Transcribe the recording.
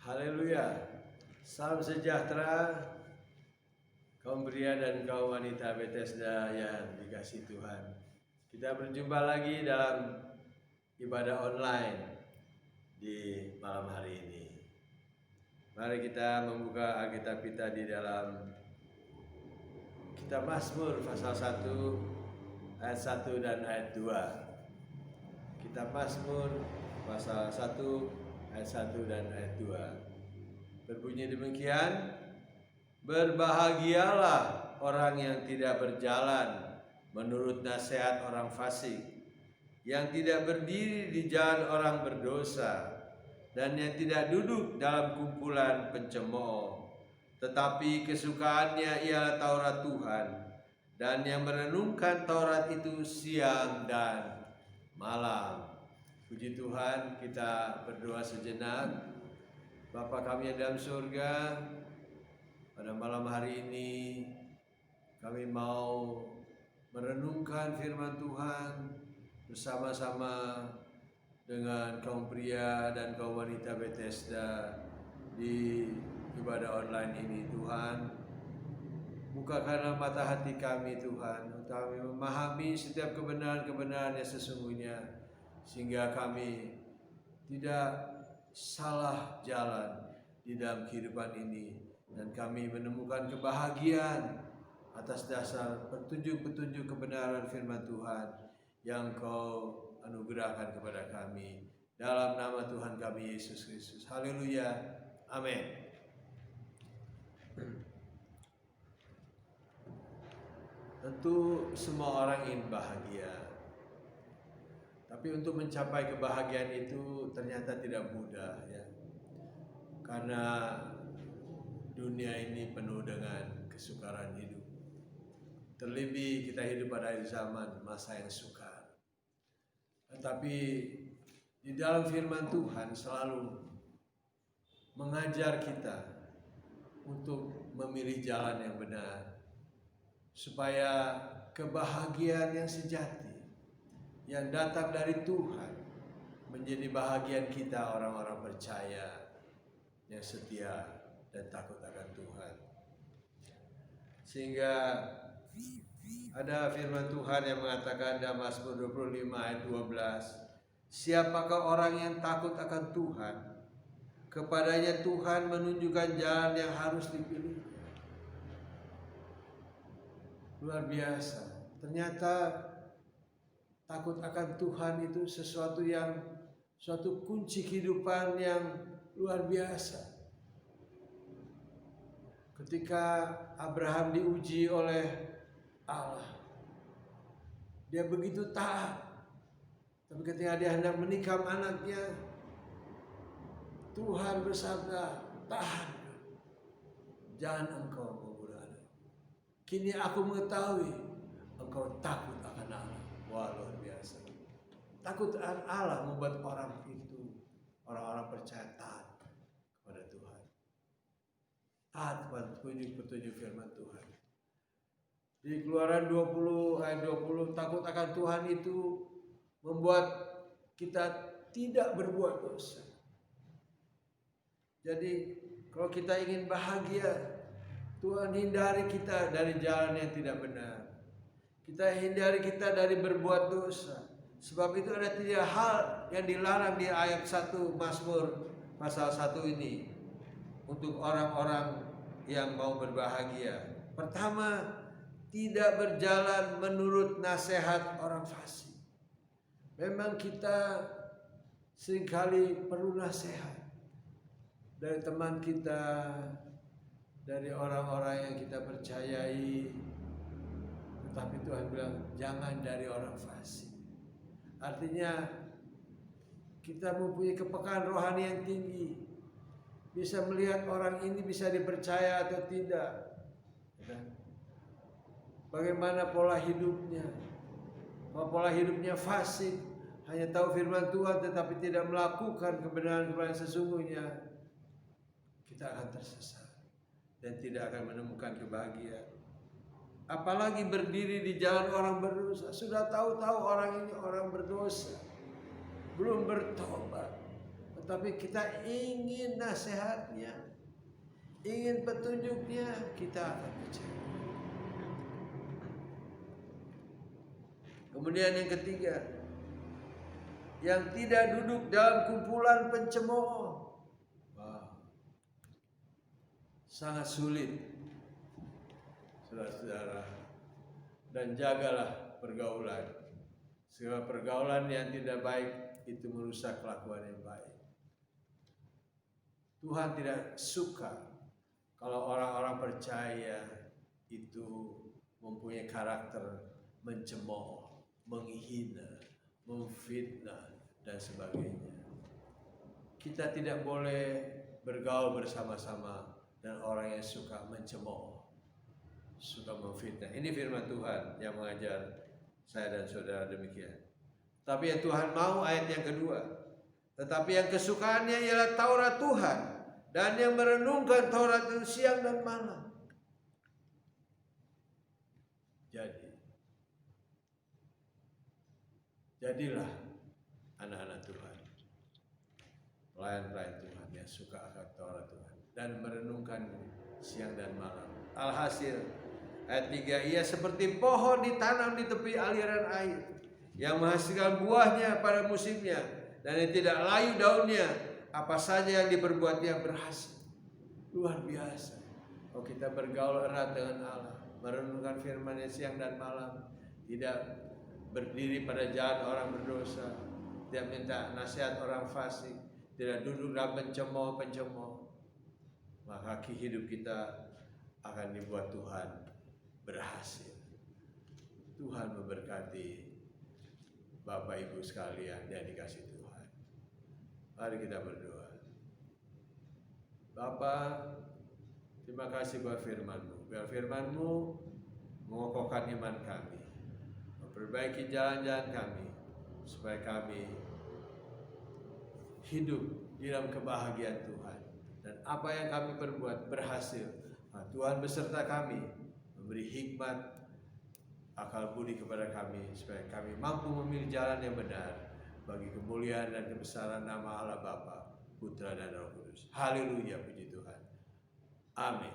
Haleluya. Salam sejahtera kaum pria dan kaum wanita Bethesda yang dikasihi Tuhan. Kita berjumpa lagi dalam ibadah online di malam hari ini. Mari kita membuka Alkitab kita di dalam Kitab Mazmur pasal 1 ayat 1 dan ayat 2. Kitab Mazmur pasal 1 ayat 1 dan ayat 2. Berbunyi demikian, berbahagialah orang yang tidak berjalan menurut nasihat orang fasik, yang tidak berdiri di jalan orang berdosa, dan yang tidak duduk dalam kumpulan pencemooh. Tetapi kesukaannya ialah Taurat Tuhan, dan yang merenungkan Taurat itu siang dan malam. Puji Tuhan, kita berdoa sejenak. Bapa kami yang dalam surga, pada malam hari ini kami mau merenungkan firman Tuhan bersama-sama dengan kaum pria dan kaum wanita Bethesda di ibadah online ini. Tuhan, bukakanlah mata hati kami Tuhan, untuk kami memahami setiap kebenaran-kebenaran yang sesungguhnya, sehingga kami tidak salah jalan di dalam kehidupan ini, dan kami menemukan kebahagiaan atas dasar petunjuk-petunjuk kebenaran firman Tuhan yang Kau anugerahkan kepada kami, dalam nama Tuhan kami Yesus Kristus. Haleluya, amin. Tentu semua orang ingin bahagia, tapi untuk mencapai kebahagiaan itu ternyata tidak mudah, ya. Karena dunia ini penuh dengan kesukaran hidup. Terlebih kita hidup pada akhir zaman, masa yang sukar. Tetapi di dalam firman Tuhan selalu mengajar kita untuk memilih jalan yang benar, supaya kebahagiaan yang sejati yang datang dari Tuhan menjadi bahagian kita, orang-orang percaya yang setia dan takut akan Tuhan. Sehingga ada firman Tuhan yang mengatakan dalam Mazmur 25 ayat 12, siapakah orang yang takut akan Tuhan? Kepadanya Tuhan menunjukkan jalan yang harus dipilih. Luar biasa. Ternyata takut akan Tuhan itu suatu kunci kehidupan yang luar biasa. Ketika Abraham diuji oleh Allah, dia begitu taat. Tapi ketika dia hendak menikam anaknya, Tuhan bersabda, tahan, jangan engkau membunuh anak. Kini aku mengetahui engkau takut akan Allah. Wah, luar biasa. Takut akan Allah membuat orang-orang percaya taat kepada Tuhan, taat kepada petunjuk-petunjuk firman Tuhan. Di Keluaran 20 ayat 20, takut akan Tuhan itu membuat kita tidak berbuat dosa. Jadi kalau kita ingin bahagia, Tuhan hindari kita dari jalan yang tidak benar. Kita hindari kita dari berbuat dosa. Sebab itu ada 3 hal yang dilarang di ayat 1 Mazmur pasal 1 ini untuk orang-orang yang mau berbahagia. Pertama, tidak berjalan menurut nasihat orang fasik. Memang kita seringkali perlu nasihat dari teman kita, dari orang-orang yang kita percayai. Tetapi Tuhan bilang jangan dari orang fasik. Artinya kita mempunyai kepekaan rohani yang tinggi, bisa melihat orang ini bisa dipercaya atau tidak, bagaimana pola hidupnya. Kalau pola hidupnya fasik, hanya tahu firman Tuhan tetapi tidak melakukan kebenaran-kebenaran sesungguhnya, kita akan tersesat dan tidak akan menemukan kebahagiaan. Apalagi berdiri di jalan orang berdosa. Sudah tahu-tahu orang ini orang berdosa, belum bertobat, Tetapi kita ingin nasihatnya, ingin petunjuknya, kita akan kecewa. Kemudian yang ketiga, yang tidak duduk dalam kumpulan pencemooh. Sangat sulit, saudara-saudara. Dan jagalah pergaulan. Sebab pergaulan yang tidak baik itu merusak kelakuan yang baik. Tuhan tidak suka kalau orang-orang percaya itu mempunyai karakter mencemooh, menghina, memfitnah, dan sebagainya. Kita tidak boleh bergaul bersama-sama dengan orang yang suka mencemooh, suka memfitnah. Ini firman Tuhan yang mengajar saya dan saudara demikian. Tapi yang Tuhan mau ayat yang kedua. Tetapi yang kesukaannya ialah Taurat Tuhan, dan yang merenungkan Taurat itu siang dan malam. Jadilah anak-anak Tuhan, pelayan-pelayan Tuhan yang suka akan Taurat Tuhan dan merenungkan siang dan malam. Alhasil ayat 3, ia seperti pohon ditanam di tepi aliran air, yang menghasilkan buahnya pada musimnya, dan yang tidak layu daunnya, apa saja yang diperbuatnya berhasil. Luar biasa. Kalau kita bergaul erat dengan Allah, merenungkan firman-Nya siang dan malam, tidak berdiri pada jalan orang berdosa, tidak minta nasihat orang fasik, tidak duduk dalam pencemooh, maka hidup kita akan dibuat Tuhan berhasil. Tuhan memberkati Bapak Ibu sekalian yang dikasihi Tuhan. Mari kita berdoa. Bapa, terima kasih buat firman-Mu. Biar firman-Mu mengokohkan iman kami, memperbaiki jalan-jalan kami, supaya kami hidup di dalam kebahagiaan Tuhan. Dan apa yang kami perbuat berhasil. Nah, Tuhan beserta kami, memberi hikmat, akal budi kepada kami, supaya kami mampu memilih jalan yang benar bagi kemuliaan dan kebesaran nama Allah Bapa, Putra dan Roh Kudus. Haleluya, puji Tuhan. Amin.